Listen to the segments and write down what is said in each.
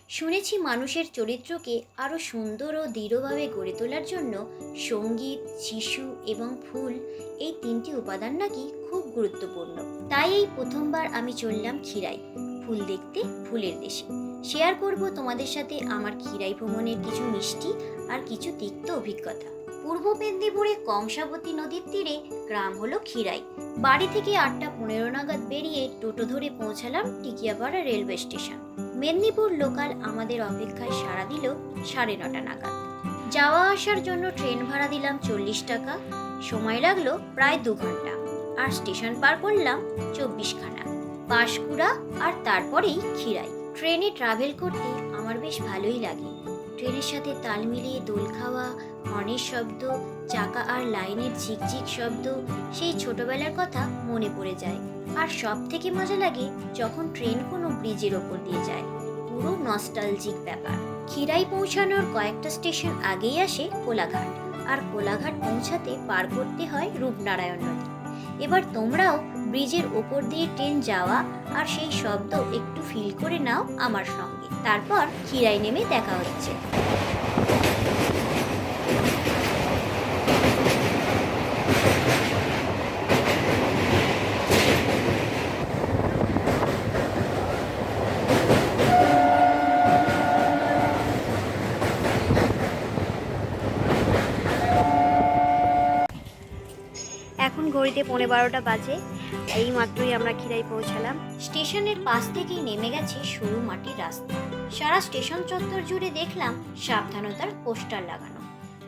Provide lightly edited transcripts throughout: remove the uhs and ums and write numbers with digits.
শুনেছি মানুষের চরিত্রকে আরও সুন্দর ও দৃঢ়ভাবে গড়ে তোলার জন্য সঙ্গীত, শিশু এবং ফুল এই তিনটি উপাদান নাকি খুব গুরুত্বপূর্ণ। তাই এই প্রথমবার আমি চললাম ক্ষীরাই, ফুল দেখতে ফুলের দেশে। শেয়ার করব তোমাদের সাথে আমার ক্ষীরাই ভ্রমণের কিছু মিষ্টি আর কিছু তিক্ত অভিজ্ঞতা। পূর্ব মেদিনীপুরে কংসাবতী নদীর তীরে গ্রাম হলো ক্ষীরাই। বাড়ি থেকে 8:15 নাগাদ বেরিয়ে টোটো ধরে পৌঁছালাম Tikiapara railway station. Medinipur local আমাদের অপেক্ষায় সাড়া দিল 9:30 নাগাদ। যাওয়া আসার জন্য ট্রেন ভাড়া দিলাম 40 টাকা। সময় লাগলো প্রায় 2 ঘন্টা। আর স্টেশন পার করলাম 24খানা, পাঁশকুড়া আর তারপরেই ক্ষীরাই। ট্রেনে ট্রাভেল করতে আমার বেশ ভালোই লাগে। ট্রেনের সাথে তাল মিলিয়ে দোল খাওয়া, হর্নের শব্দ, চাকা আর লাইনের ঝিকঝিক শব্দ, সেই ছোটবেলার কথা মনে পড়ে যায়। আর সব থেকে মজা লাগে যখন ট্রেন কোনো ব্রিজের ওপর দিয়ে যায়, পুরো নস্টালজিক ব্যাপার। ক্ষীরাই পৌঁছানোর কয়েকটা স্টেশন আগেই আসে কোলাঘাট, আর কোলাঘাট পৌঁছাতে পার করতে হয় রূপনারায়ণ নদী। এবার তোমরাও ব্রিজের ওপর দিয়ে ট্রেন যাওয়া আর সেই শব্দ একটু ফিল করে নাও আমার সঙ্গে। তারপর ক্ষীরাই নেমে দেখা হচ্ছে। এখন ঘড়িতে 12:15 বাজে। এই মাত্রই আমরা ক্ষীরাই পৌঁছালাম। স্টেশনের পাশ থেকেই নেমে গেছে সরু মাটির রাস্তা। সারা স্টেশন চত্বর জুড়ে দেখলাম সাবধানতার পোস্টার লাগানো।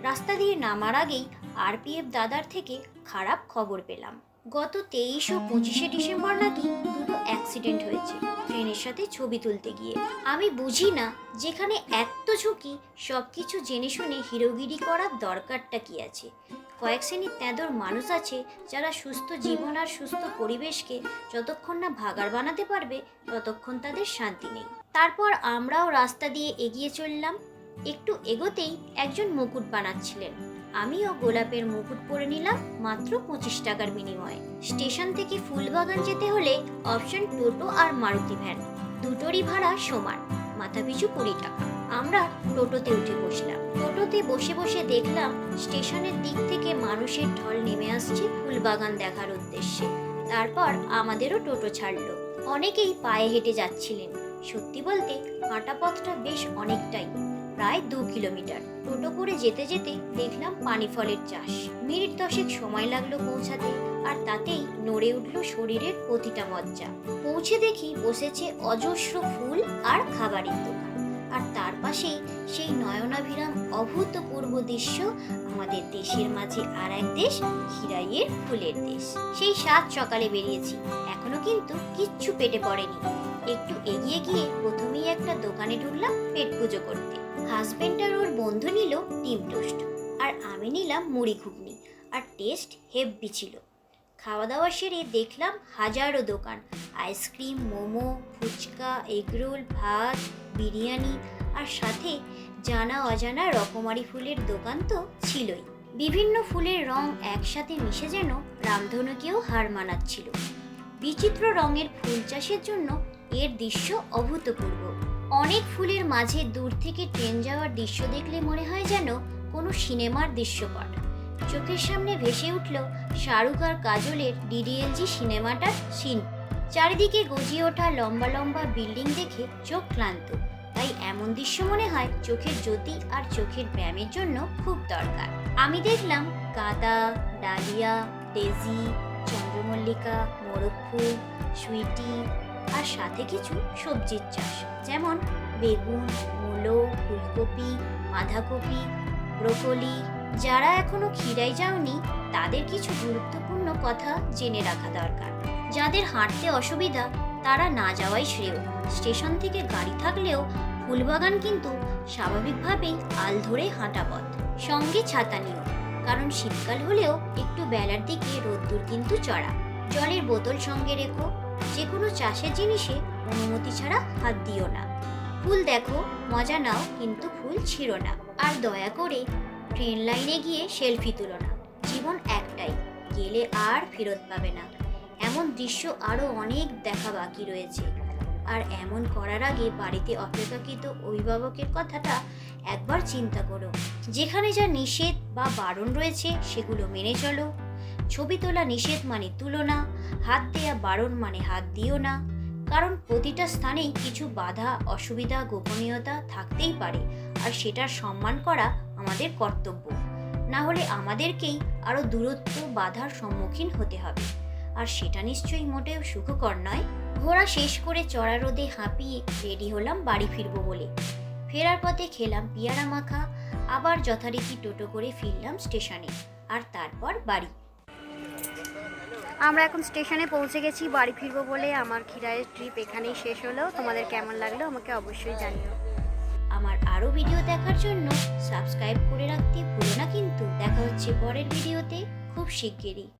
রাস্তা দিয়ে নামার আগেই আরপিএফ দাদার থেকে খারাপ খবর পেলাম। গত 23 ও 25শে ডিসেম্বর নাকি দুটো অ্যাক্সিডেন্ট হয়েছে ট্রেনের সাথে ছবি তুলতে গিয়ে। আমি বুঝি না, যেখানে এত ঝুঁকি, সবকিছু জেনে শুনে হিরোগিরি করার দরকারটা কি আছে? কয়েক শ্রেণীর তেঁদর মানুষ আছে যারা সুস্থ জীবন আর সুস্থ পরিবেশকে যতক্ষণ না ভাগাড় বানাতে পারবে ততক্ষণ তাদের শান্তি নেই। তারপর আমরাও রাস্তা দিয়ে এগিয়ে চললাম। একটু এগোতেই একজন মুকুট বানাচ্ছিলেন। আমিও গোলাপের মুকুট পরে নিলাম মাত্র 25 টাকার বিনিময়ে। স্টেশন থেকে ফুলবাগান যেতে হলে অপশন টোটো আর মারুতি ভ্যান, দুটোরই ভাড়া সমান, মাথাপিছু 20 টাকা। আমরা টোটোতে উঠে বসলাম। টোটোতে বসে বসে দেখলাম স্টেশনের দিক থেকে মানুষের ঢল নেমে আসছে ফুলবাগান দেখার উদ্দেশ্যে। তারপর আমাদেরও টোটো ছাড়লো। অনেকেই পায়ে হেঁটে যাচ্ছিলেন। সত্যি বলতে হাঁটা পথটা বেশ অনেকটাই, প্রায় 2 কিলোমিটার। টোটো করে যেতে যেতে দেখলাম পানি ফলের চাষ। মিনিট 10 সময় লাগলো পৌঁছাতে, আর তাতেই নড়ে উঠল শরীরের প্রতিটা মজ্জা। পৌঁছে দেখি বসেছে অজস্র ফুল আর খাবারের দোকান, আর তার পাশেই সেই নয়নাভিরাম অভূতপূর্ব দৃশ্য, আমাদের দেশের মাঝে আর এক দেশ, ক্ষীরাইয়ের ফুলের দেশ। সেই 7 সকালে বেরিয়েছি, এখনো কিন্তু কিচ্ছু পেটে পড়েনি। একটু এগিয়ে গিয়ে প্রথমেই একটা দোকানে ঢুকলাম পেট পুজো করতে। হাজবেন্ড আর ওর বন্ধু নিল ডিম টোস্ট, আর আমি নিলাম মুড়ি ঘুগনি, আর টেস্ট হেব্বি ছিল। খাওয়া দাওয়া সেরে দেখলাম হাজারো দোকান, আইসক্রিম, মোমো, ফুচকা, এগরোল, ভাত, বিরিয়ানি, আর সাথে জানা অজানা রকমারি ফুলের দোকান তো ছিলই। বিভিন্ন ফুলের রং একসাথে মিশে যেন রামধনুকেও হার মানাচ্ছিল। বিচিত্র রঙের ফুল চাষের জন্য এর দৃশ্য অভূতপূর্ব। অনেক ফুলের মাঝে দূর থেকে ট্রেন যাওয়ার দৃশ্য দেখলে মনে হয় যেন কোনো সিনেমার দৃশ্যপট। চোখের সামনে ভেসে উঠল শাহরুখ আর কাজলের ডিডিএলজি সিনেমাটার সিন। চারিদিকে গজিয়ে ওঠা লম্বা লম্বা বিল্ডিং দেখে চোখ ক্লান্ত। তাই এমন দৃশ্য মনে হয় চোখের জ্যোতি আর চোখের ব্যায়ামের জন্য খুব দরকার। আমি দেখলাম গাঁদা, ডালিয়া, ডেজি, চন্দ্রমল্লিকা, মোরগ ফুল, সুইটি, আর সাথে কিছু সবজির চাষ, যেমন বেগুন, মূলো, ফুলকপি, বাঁধাকপি, ব্রোকলি। যারা এখনো ক্ষীরাই যাওনি তাদের কিছু গুরুত্বপূর্ণ কথা জেনে রাখা দরকার। যাদের হাঁটতে অসুবিধা তারা না যাওয়াই শ্রেয়। স্টেশন থেকে গাড়ি থাকলেও ফুলবাগান কিন্তু স্বাভাবিকভাবেই আল ধরে হাঁটা পথ। সঙ্গে ছাতা নিও, কারণ শীতকাল হলেও একটু বেলার দিকে রোদ্দুর কিন্তু চড়া। জলের বোতল সঙ্গে রেখো। যে কোনো চাষের জিনিসে অনুমতি ছাড়া হাত দিও না। ফুল দেখো, মজা নাও, কিন্তু ফুল ছিঁড়ো না। আর দয়া করে ট্রেন লাইনে গিয়ে সেলফি তুলো না। জীবন একটাই, গেলে আর ফেরত পাবে না। এমন দৃশ্য আরো অনেক দেখা বাকি রয়েছে। আর এমন করার আগে বাড়িতে অপেক্ষাকৃত অভিভাবকের কথাটা একবার চিন্তা করো। যেখানে যা নিষেধ বা বারণ রয়েছে সেগুলো মেনে চলো। ছবি তোলা নিষেধ মানে তুলো না, হাত দেয়া বারণ মানে হাত দিও না। কারণ প্রতিটা স্থানেই কিছু বাধা, অসুবিধা, গোপনীয়তা থাকতেই পারে, আর সেটার সম্মান করা আমাদের কর্তব্য। না হলে আমাদেরকেই আরও দূরত্ব, বাধার সম্মুখীন হতে হবে, আর সেটা নিশ্চয়ই মোটেও সুখকর নয়। ঘোরা শেষ করে চড়া রোদে হাঁপিয়ে রেডি হলাম বাড়ি ফিরবো বলে। ফেরার পথে খেলাম পিয়ারা মাখা, আবার যথারীতি টোটো করে ফিরলাম স্টেশনে, আর তারপর বাড়ি। আমরা এখন স্টেশনে পৌঁছে গেছি বাড়ি ফিরবো বলে। আমার খিরাইয়ের ট্রিপ এখানেই শেষ হলো। তোমাদের কেমন লাগলো আমাকে অবশ্যই জানিও। আমার আরও ভিডিও দেখার জন্য সাবস্ক্রাইব করে রাখতে ভুলো না কিন্তু। দেখা হচ্ছে পরের ভিডিওতে খুব শিগগিরই।